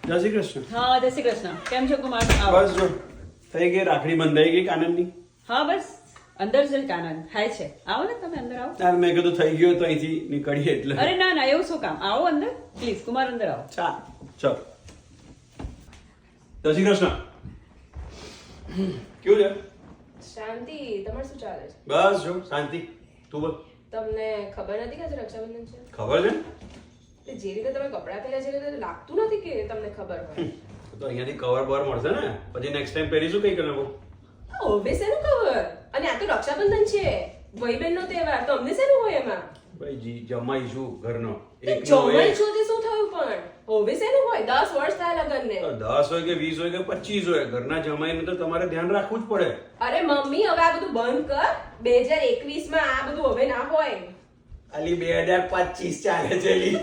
જય શ્રી કૃષ્ણ. હા જય શ્રી કૃષ્ણ. કેમ છો કુમાર? આવો. બસ જો થઈ ગઈ રાખડી બંધાઈ ગઈ કાનનની. હા બસ અંદર જ આનંદ થાય છે. આવો ને તમે અંદર આવો. યાર મેં કીધું થઈ ગયો તો અહીંથી નીકળીએ એટલે. અરે ના ના એવું શું કામ? આવો અંદર પ્લીઝ. કુમાર અંદર આવો. ચા ચલ. જય શ્રી કૃષ્ણ. કેવું છે? શાંતિ. તમારે શું ચાલે છે? બસ જો શાંતિ. તું બોલ. તમને ખબર નથી કે આજે રક્ષાબંધન છે? ખબર છે? એટલે જે રીતે તમે કપડાં પહેર્યા છે એ રીતે લાગતું નથી કે તમને ખબર હોય. તો અહીંયાથી કવર બવર મળશે ને, પછી નેક્સ્ટ ટાઈમ પહેરીશું કઈ કલર. હવે શેનું ખબર? અને આ તો રક્ષાબંધન છે, ભાઈ બહેનનો તહેવાર, તમને શેનું હોય એમાં? ભાઈ જી જમાઈ છું ઘરનો. તે જમાઈ છો તે શું થયું પણ? હવે શેનું હોય? 10 વર્ષ થયા લગ્નને. 10 હોય કે 20 હોય કે 25 હોય, ઘરના જમાઈનું તો તમારે ધ્યાન રાખવું જ પડે. અરે મમ્મી હવે આ બધું બંધ કર. 2021 માં આ બધું હવે ના હોય. અલી 2025 ચાલે છે લી.